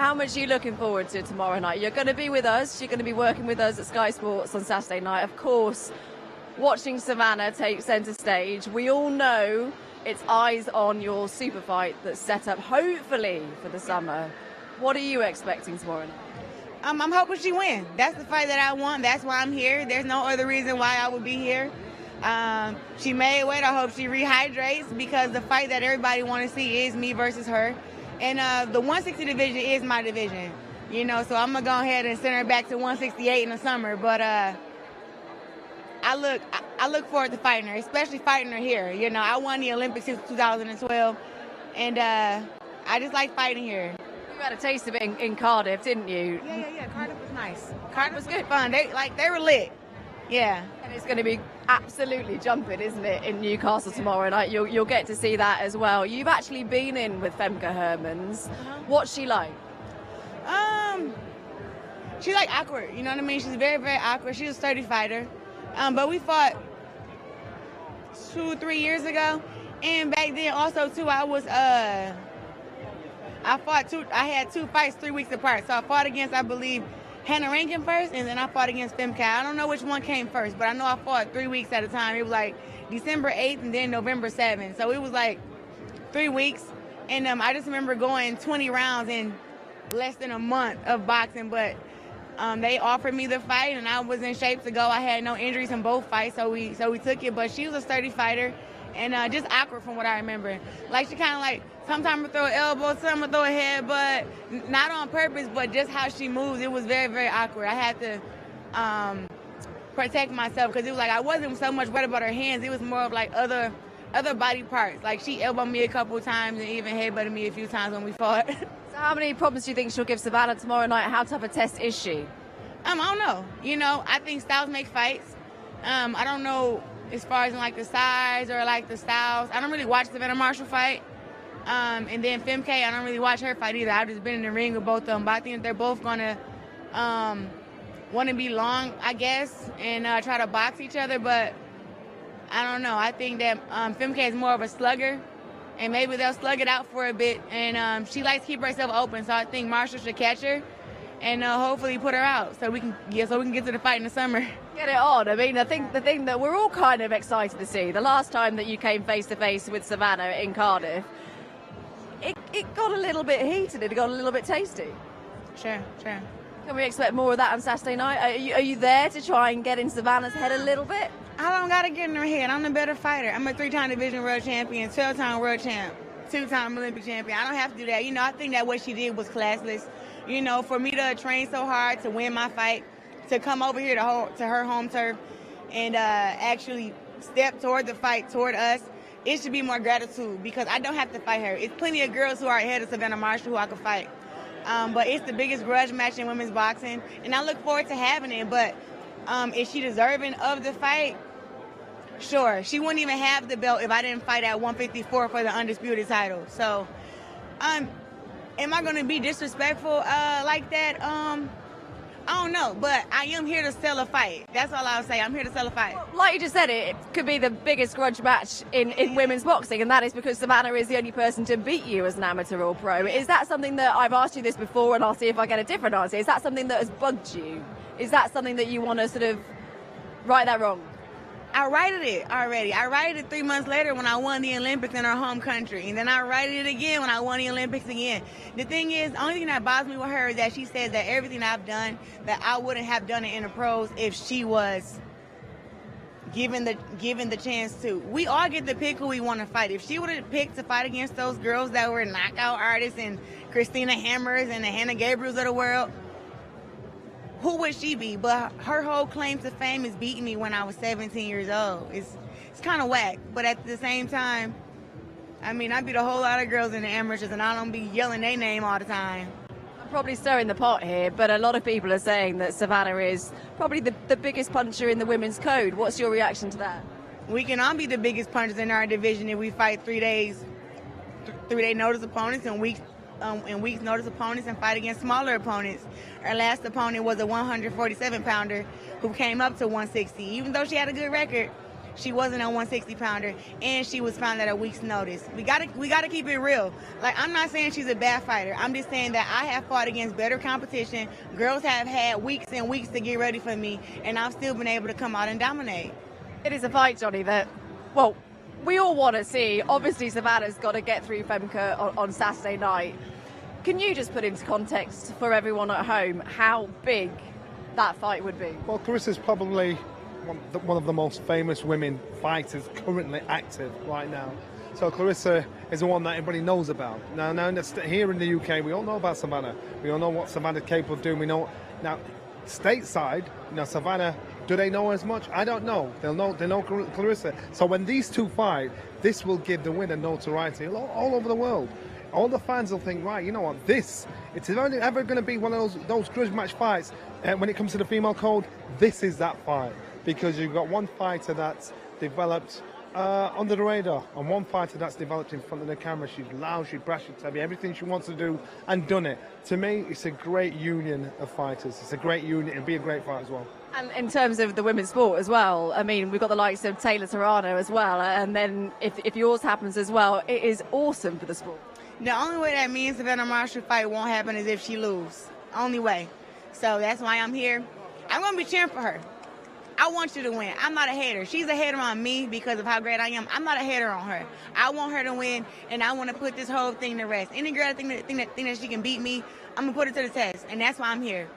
How much are you looking forward to tomorrow night? You're going to be with us. You're going to be working with us at Sky Sports on Saturday night. Of course, watching Savannah take centre stage, we all know it's eyes on your super fight that's set up, hopefully, for the summer. What are you expecting tomorrow night? I'm hoping she wins. That's the fight that I want. That's why I'm here. There's no other reason why I would be here. She made weight. I hope she rehydrates because the fight that everybody want to see is me versus her. And the 160 division is my division, you know, so I'm going to go ahead and send her back to 168 in the summer. But I look forward to fighting her, especially fighting her here. You know, I won the Olympics in 2012, and I just like fighting here. You had a taste of it in Cardiff, didn't you? Yeah. Cardiff was nice. Cardiff was good fun. They were lit. Yeah. And it's going to be absolutely jumping, isn't it, in Newcastle tomorrow night? You'll get to see that as well. You've actually been in with Femke Hermans. What's she like? She's like awkward. You know what I mean? She's very, very awkward. She's a sturdy fighter. But we fought 2-3 years ago, and back then also too, I had 2 fights 3 weeks apart. So I fought against, I believe, Hannah Rankin first, and then I fought against Femke. I don't know which one came first, but I know I fought 3 weeks at a time. It was like December 8th and then November 7th. So it was like 3 weeks. And I just remember going 20 rounds in less than a month of boxing. But they offered me the fight, and I was in shape to go. I had no injuries in both fights, so we took it. But she was a sturdy fighter, and just awkward from what I remember. Like, she kind of like, sometimes would throw an elbow, sometimes would throw a head, but not on purpose, but just how she moves, it was very, very awkward. I had to protect myself because it was like I wasn't so much worried about her hands. It was more of like other body parts. Like, she elbowed me a couple of times and even headbutted me a few times when we fought. So how many problems do you think she'll give Savannah tomorrow night? How tough a test is she? I don't know. You know, I think styles make fights. I don't know as far as in like the size or like the styles. I don't really watch Savannah Marshall fight. And then Femke, I don't really watch her fight either. I've just been in the ring with both of them. But I think they're both going to want to be long, I guess, and try to box each other. But I don't know. I think that Femke is more of a slugger, and maybe they'll slug it out for a bit. And she likes to keep herself open, so I think Marshall should catch her and hopefully put her out so we can get to the fight in the summer. Get it on. I mean, I think the thing that we're all kind of excited to see, the last time that you came face-to-face with Savannah in Cardiff, it got a little bit heated, it got a little bit tasty. Sure. Can we expect more of that on Saturday night? Are you there to try and get in Savannah's head a little bit? I don't got to get in her head. I'm the better fighter. I'm a 3-time division world champion, 12-time world champ, 2-time Olympic champion. I don't have to do that. You know, I think that what she did was classless. You know, for me to train so hard to win my fight, to come over here to her home turf and actually step toward the fight, toward us, it should be more gratitude because I don't have to fight her. It's plenty of girls who are ahead of Savannah Marshall who I could fight. But it's the biggest grudge match in women's boxing, and I look forward to having it. But is she deserving of the fight? Sure. She wouldn't even have the belt if I didn't fight at 154 for the undisputed title. So, am I going to be disrespectful like that? I don't know, but I am here to sell a fight. That's all I'll say. I'm here to sell a fight. Like you just said, it could be the biggest grudge match in women's boxing, and that is because Savannah is the only person to beat you as an amateur or pro. Is that something that, I've asked you this before and I'll see if I get a different answer, is that something that has bugged you? Is that something that you want to sort of right that wrong? I righted it already. I righted it 3 months later when I won the Olympics in our home country. And then I righted it again when I won the Olympics again. The thing is, the only thing that bothers me with her is that she says that everything I've done, that I wouldn't have done it in the pros if she was given the chance to. We all get to pick who we want to fight. If she would have picked to fight against those girls that were knockout artists and Christina Hammers and the Hannah Gabriels of the world, who would she be? But her whole claim to fame is beating me when I was 17 years old. It's kind of whack. But at the same time, I mean, I beat a whole lot of girls in the amateurs, and I don't be yelling their name all the time. I'm probably stirring the pot here, but a lot of people are saying that Savannah is probably the biggest puncher in the women's code. What's your reaction to that? We can all be the biggest punchers in our division if we fight 3 days, 3-day notice opponents and weeks notice opponents and fight against smaller opponents. Our last opponent was a 147-pounder who came up to 160. Even though she had a good record, She wasn't a 160 pounder, and she was found at a week's notice. We gotta keep it real. Like, I'm not saying she's a bad fighter. I'm just saying that I have fought against better competition. Girls have had weeks and weeks to get ready for me, and I've still been able to come out and dominate. It is a fight, Johnny, that, well, we all want to see. Obviously, Savannah's got to get through Femke on Saturday night. Can you just put into context for everyone at home how big that fight would be? Well, Clarissa's probably one of the most famous women fighters currently active right now. So Claressa is the one that everybody knows about. Now here in the UK, we all know about Savannah. We all know what Savannah's capable of doing. We know now stateside. Savannah. Do they know as much? I don't know. They know Claressa. So when these two fight, this will give the winner notoriety all over the world. All the fans will think, right, you know what, it's only ever going to be one of those grudge match fights. When it comes to the female code, this is that fight. Because you've got one fighter that's developed under the radar, and one fighter that's developed in front of the camera. She's loud, she's brash, she's heavy, everything she wants to do, and done it. To me, it's a great union of fighters. It's a great union, and be a great fight as well. And in terms of the women's sport as well, I mean, we've got the likes of Taylor Serrano as well, and then if yours happens as well, it is awesome for the sport. The only way that me and Savannah Marshall fight won't happen is if she loses. Only way. So that's why I'm here. I'm going to be cheering for her. I want you to win. I'm not a hater. She's a hater on me because of how great I am. I'm not a hater on her. I want her to win, and I want to put this whole thing to rest. Any girl that think that she can beat me, I'm going to put it to the test, and that's why I'm here.